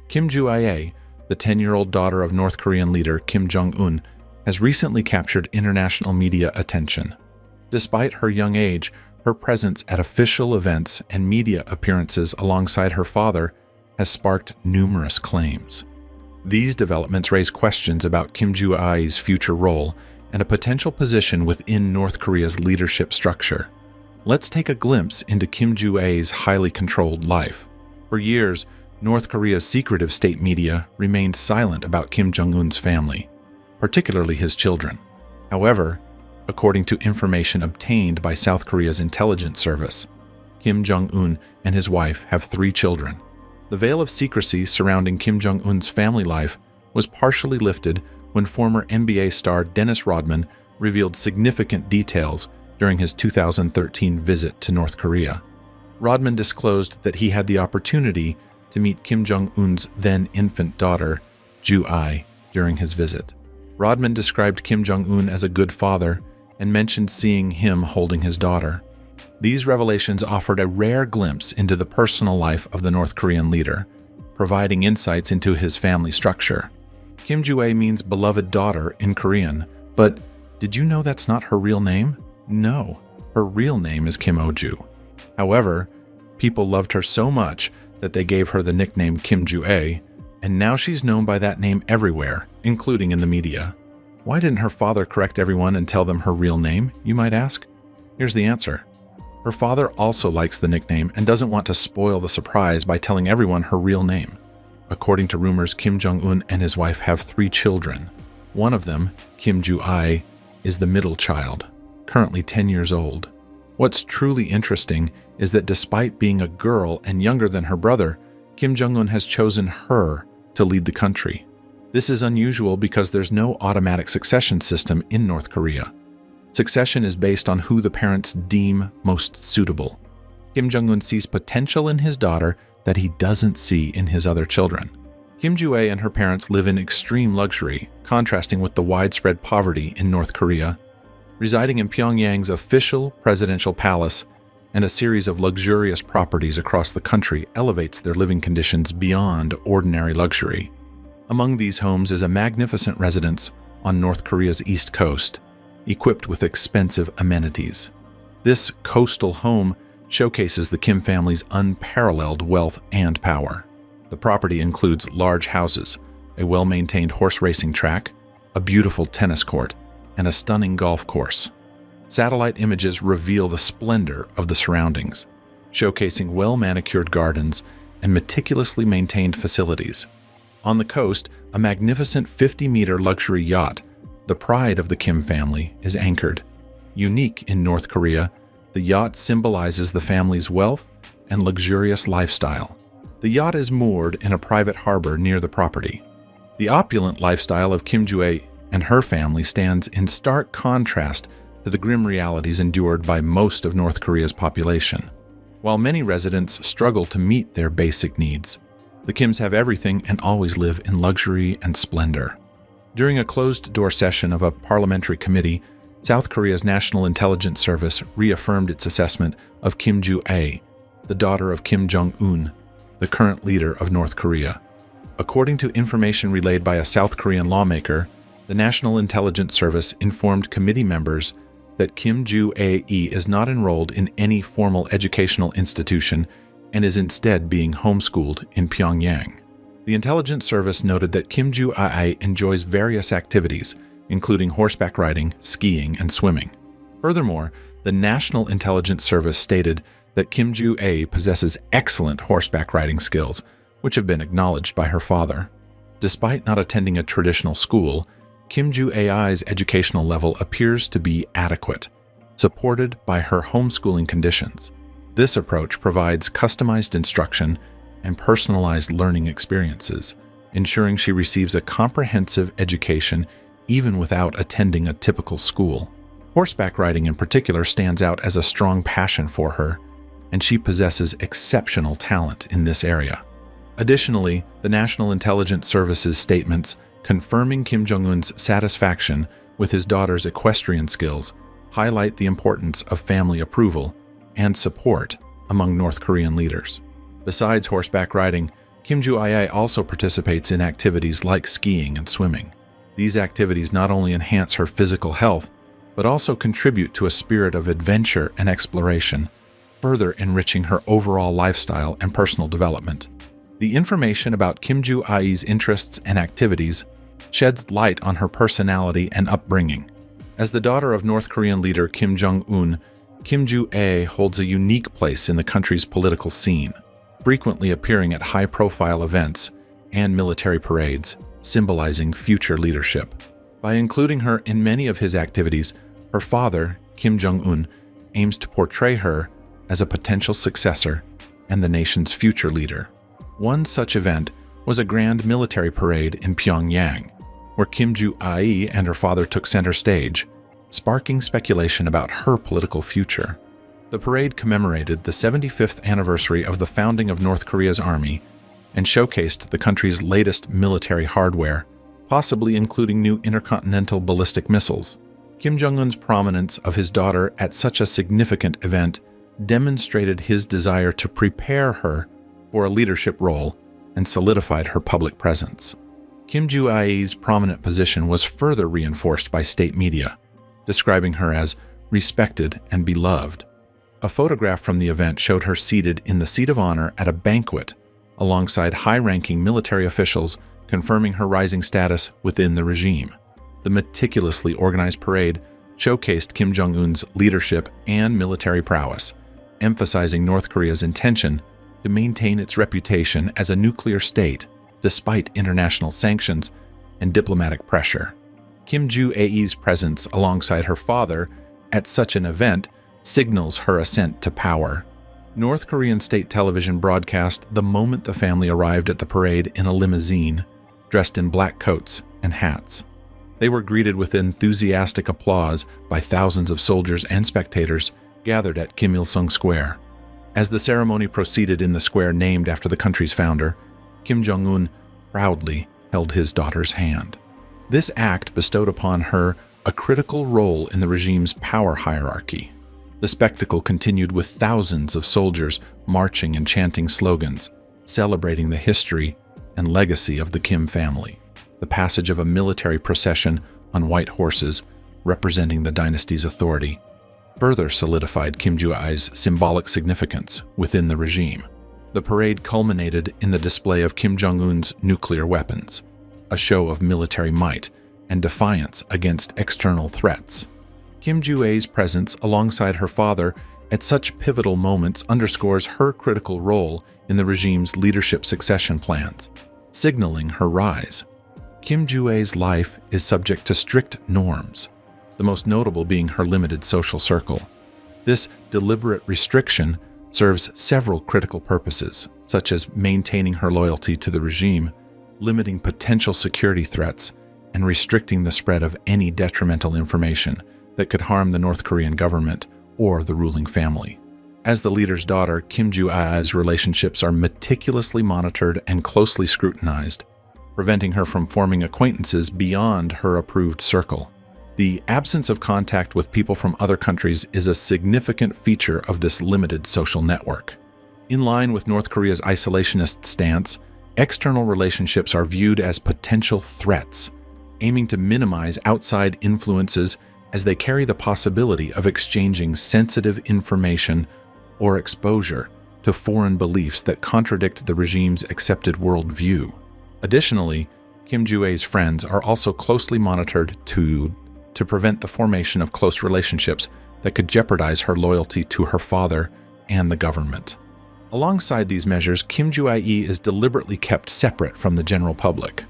Kim Ju-ae, the 10-year-old daughter of North Korean leader Kim Jong-un, has recently captured international media attention. Despite her young age, her presence at official events and media appearances alongside her father has sparked numerous claims. These developments raise questions about Kim Ju-ae's future role and a potential position within North Korea's leadership structure. Let's take a glimpse into Kim Ju-ae's highly controlled life. For years, North Korea's secretive state media remained silent about Kim Jong-un's family, particularly his children. However, according to information obtained by South Korea's intelligence service, Kim Jong-un and his wife have 3 children. The veil of secrecy surrounding Kim Jong-un's family life was partially lifted when former NBA star Dennis Rodman revealed significant details during his 2013 visit to North Korea. Rodman disclosed that he had the opportunity to meet Kim Jong-un's then-infant daughter, Ju-ae, during his visit. Rodman described Kim Jong-un as a good father and mentioned seeing him holding his daughter. These revelations offered a rare glimpse into the personal life of the North Korean leader, providing insights into his family structure. Kim Ju-ae means beloved daughter in Korean, but did you know that's not her real name? No, her real name is Kim Oh-ju. However, people loved her so much that they gave her the nickname Kim Ju-ae, and now she's known by that name everywhere, including in the media. Why didn't her father correct everyone and tell them her real name, you might ask? Here's the answer. Her father also likes the nickname and doesn't want to spoil the surprise by telling everyone her real name. According to rumors, Kim Jong-un and his wife have 3 children. One of them, Kim Ju-ae, is the middle child, currently 10 years old. What's truly interesting is that despite being a girl and younger than her brother, Kim Jong-un has chosen her to lead the country. This is unusual because there's no automatic succession system in North Korea. Succession is based on who the parents deem most suitable. Kim Jong-un sees potential in his daughter that he doesn't see in his other children. Kim Ju-ae and her parents live in extreme luxury, contrasting with the widespread poverty in North Korea. Residing in Pyongyang's official presidential palace and a series of luxurious properties across the country elevates their living conditions beyond ordinary luxury. Among these homes is a magnificent residence on North Korea's east coast, equipped with expensive amenities. This coastal home showcases the Kim family's unparalleled wealth and power. The property includes large houses, a well-maintained horse racing track, a beautiful tennis court, and a stunning golf course. Satellite images reveal the splendor of the surroundings, showcasing well-manicured gardens and meticulously maintained facilities. On the coast, a magnificent 50-meter luxury yacht, the pride of the Kim family, is anchored. Unique in North Korea, the yacht symbolizes the family's wealth and luxurious lifestyle. The yacht is moored in a private harbor near the property. The opulent lifestyle of Kim Ju-ae and her family stands in stark contrast to the grim realities endured by most of North Korea's population. While many residents struggle to meet their basic needs, the Kims have everything and always live in luxury and splendor. During a closed-door session of a parliamentary committee, South Korea's National Intelligence Service reaffirmed its assessment of Kim Ju-ae, the daughter of Kim Jong-un, the current leader of North Korea. According to information relayed by a South Korean lawmaker, the National Intelligence Service informed committee members that Kim Ju-ae is not enrolled in any formal educational institution and is instead being homeschooled in Pyongyang. The intelligence service noted that Kim Ju-ae enjoys various activities, including horseback riding, skiing, and swimming. Furthermore, the National Intelligence Service stated that Kim Ju-ae possesses excellent horseback riding skills, which have been acknowledged by her father. Despite not attending a traditional school, Kim Ju-ae's educational level appears to be adequate, supported by her homeschooling conditions. This approach provides customized instruction and personalized learning experiences, ensuring she receives a comprehensive education even without attending a typical school. Horseback riding in particular stands out as a strong passion for her, and she possesses exceptional talent in this area. Additionally, the National Intelligence Service's statements confirming Kim Jong-un's satisfaction with his daughter's equestrian skills highlight the importance of family approval and support among North Korean leaders. Besides horseback riding, Kim Ju-ae also participates in activities like skiing and swimming. These activities not only enhance her physical health, but also contribute to a spirit of adventure and exploration, further enriching her overall lifestyle and personal development. The information about Kim Ju-ae's interests and activities sheds light on her personality and upbringing. As the daughter of North Korean leader Kim Jong-un, Kim Ju-ae holds a unique place in the country's political scene, frequently appearing at high-profile events and military parades, symbolizing future leadership. By including her in many of his activities, her father, Kim Jong-un, aims to portray her as a potential successor and the nation's future leader. One such event was a grand military parade in Pyongyang, where Kim Ju-ae and her father took center stage, sparking speculation about her political future. The parade commemorated the 75th anniversary of the founding of North Korea's army and showcased the country's latest military hardware, possibly including new intercontinental ballistic missiles. Kim Jong-un's prominence of his daughter at such a significant event demonstrated his desire to prepare her for a leadership role and solidified her public presence. Kim Ju-ae's prominent position was further reinforced by state media, describing her as respected and beloved. A photograph from the event showed her seated in the seat of honor at a banquet alongside high-ranking military officials, confirming her rising status within the regime. The meticulously organized parade showcased Kim Jong-un's leadership and military prowess, emphasizing North Korea's intention to maintain its reputation as a nuclear state despite international sanctions and diplomatic pressure. Kim Ju-ae's presence alongside her father at such an event signals her ascent to power. North Korean state television broadcast the moment the family arrived at the parade in a limousine, dressed in black coats and hats. They were greeted with enthusiastic applause by thousands of soldiers and spectators gathered at Kim Il-sung Square. As the ceremony proceeded in the square named after the country's founder, Kim Jong-un proudly held his daughter's hand. This act bestowed upon her a critical role in the regime's power hierarchy. The spectacle continued with thousands of soldiers marching and chanting slogans, celebrating the history and legacy of the Kim family. The passage of a military procession on white horses, representing the dynasty's authority, further solidified Kim Ju-ae's symbolic significance within the regime. The parade culminated in the display of Kim Jong-un's nuclear weapons, a show of military might and defiance against external threats. Kim Ju-ae's presence alongside her father at such pivotal moments underscores her critical role in the regime's leadership succession plans, signaling her rise. Kim Ju-ae's life is subject to strict norms, the most notable being her limited social circle. This deliberate restriction serves several critical purposes, such as maintaining her loyalty to the regime, limiting potential security threats, and restricting the spread of any detrimental information that could harm the North Korean government or the ruling family. As the leader's daughter, Kim Ju-ae's relationships are meticulously monitored and closely scrutinized, preventing her from forming acquaintances beyond her approved circle. The absence of contact with people from other countries is a significant feature of this limited social network. In line with North Korea's isolationist stance, external relationships are viewed as potential threats, aiming to minimize outside influences as they carry the possibility of exchanging sensitive information or exposure to foreign beliefs that contradict the regime's accepted worldview. Additionally, Kim Ju-ae's friends are also closely monitored to prevent the formation of close relationships that could jeopardize her loyalty to her father and the government. Alongside these measures, Kim Ju-ae is deliberately kept separate from the general public.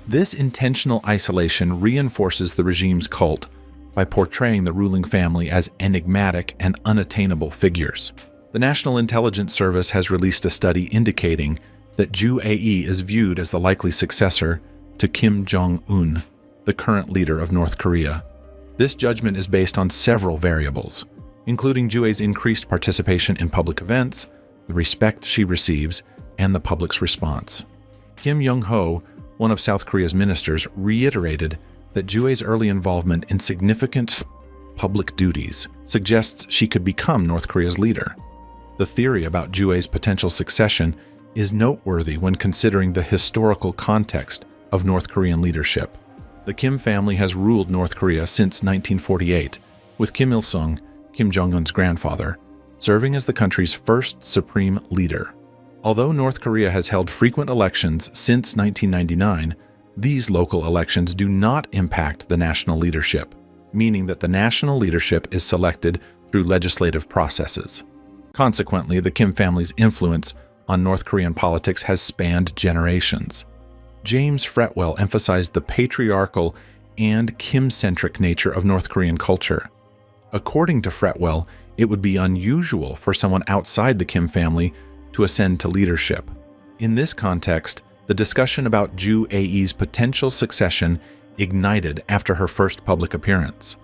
This intentional isolation reinforces the regime's cult by portraying the ruling family as enigmatic and unattainable figures. The National Intelligence Service has released a study indicating that Ju-ae is viewed as the likely successor to Kim Jong-un, the current leader of North Korea. This judgment is based on several variables, including Ju-ae's increased participation in public events, the respect she receives, and the public's response. Kim Yong-ho, one of South Korea's ministers, reiterated that Ju-ae's early involvement in significant public duties suggests she could become North Korea's leader. The theory about Ju-ae's potential succession is noteworthy when considering the historical context of North Korean leadership. The Kim family has ruled North Korea since 1948, with Kim Il-sung, Kim Jong-un's grandfather, serving as the country's first supreme leader. Although North Korea has held frequent elections since 1999, these local elections do not impact the national leadership, meaning that the national leadership is selected through legislative processes. Consequently, the Kim family's influence on North Korean politics has spanned generations. James Fretwell emphasized the patriarchal and Kim-centric nature of North Korean culture. According to Fretwell, it would be unusual for someone outside the Kim family to ascend to leadership. In this context, the discussion about Ju Ae's potential succession ignited after her first public appearance.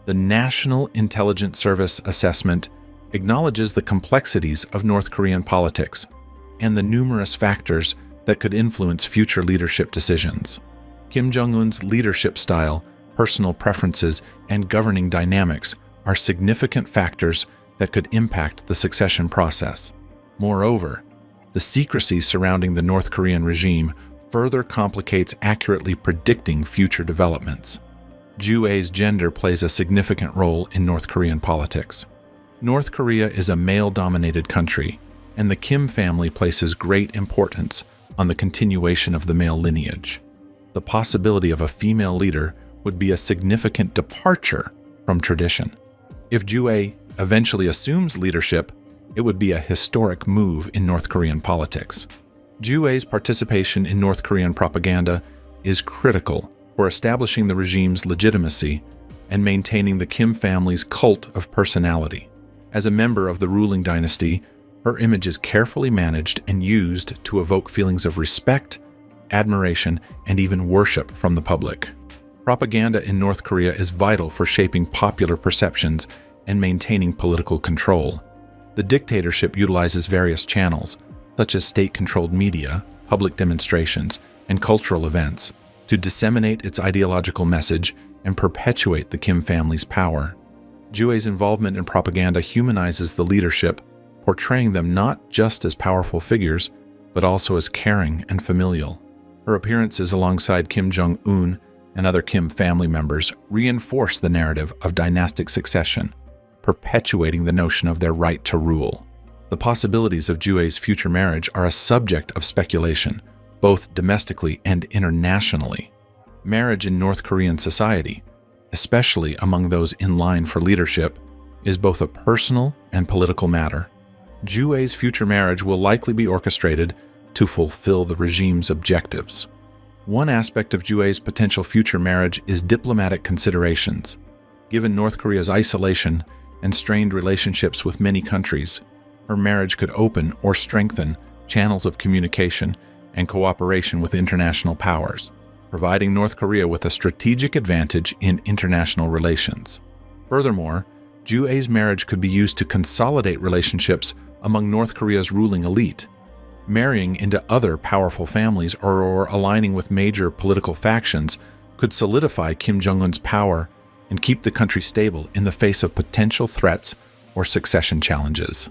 The National Intelligence Service assessment acknowledges the complexities of North Korean politics and the numerous factors that could influence future leadership decisions. Kim Jong-un's leadership style, personal preferences, and governing dynamics are significant factors that could impact the succession process. Moreover, the secrecy surrounding the North Korean regime further complicates accurately predicting future developments. Ju Ae's gender plays a significant role in North Korean politics. North Korea is a male-dominated country, and the Kim family places great importance on the continuation of the male lineage. The possibility of a female leader would be a significant departure from tradition. If Ju Ae eventually assumes leadership, it would be a historic move in North Korean politics. Ju Ae's participation in North Korean propaganda is critical for establishing the regime's legitimacy and maintaining the Kim family's cult of personality. As a member of the ruling dynasty, her image is carefully managed and used to evoke feelings of respect, admiration, and even worship from the public. Propaganda in North Korea is vital for shaping popular perceptions and maintaining political control. The dictatorship utilizes various channels, such as state-controlled media, public demonstrations, and cultural events, to disseminate its ideological message and perpetuate the Kim family's power. Ju Ae's involvement in propaganda humanizes the leadership, portraying them not just as powerful figures, but also as caring and familial. Her appearances alongside Kim Jong-un and other Kim family members reinforce the narrative of dynastic succession, perpetuating the notion of their right to rule. The possibilities of Ju Ae's future marriage are a subject of speculation, both domestically and internationally. Marriage in North Korean society, especially among those in line for leadership, is both a personal and political matter. Ju Ae's future marriage will likely be orchestrated to fulfill the regime's objectives. One aspect of Ju Ae's potential future marriage is diplomatic considerations. Given North Korea's isolation and strained relationships with many countries, her marriage could open or strengthen channels of communication and cooperation with international powers, providing North Korea with a strategic advantage in international relations. Furthermore, Ju Ae's marriage could be used to consolidate relationships among North Korea's ruling elite. Marrying into other powerful families or aligning with major political factions could solidify Kim Jong-un's power and keep the country stable in the face of potential threats or succession challenges.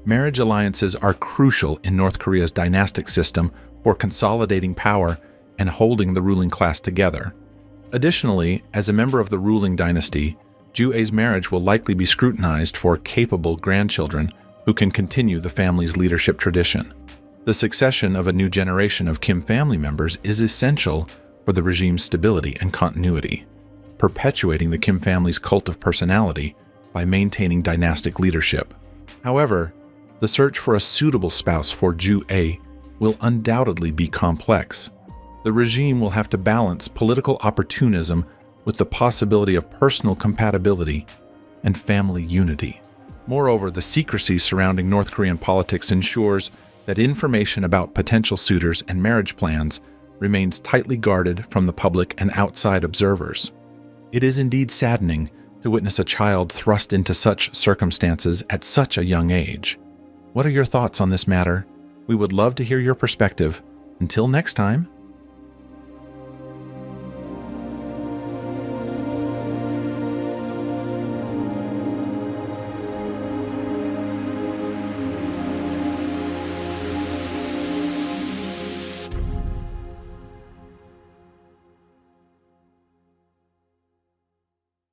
Marriage alliances are crucial in North Korea's dynastic system for consolidating power and holding the ruling class together. Additionally, as a member of the ruling dynasty, Ju Ae's marriage will likely be scrutinized for capable grandchildren who can continue the family's leadership tradition. The succession of a new generation of Kim family members is essential for the regime's stability and continuity, perpetuating the Kim family's cult of personality by maintaining dynastic leadership. However, the search for a suitable spouse for Ju Ae will undoubtedly be complex. The regime will have to balance political opportunism with the possibility of personal compatibility and family unity. Moreover, the secrecy surrounding North Korean politics ensures that information about potential suitors and marriage plans remains tightly guarded from the public and outside observers. It is indeed saddening to witness a child thrust into such circumstances at such a young age. What are your thoughts on this matter? We would love to hear your perspective. Until next time.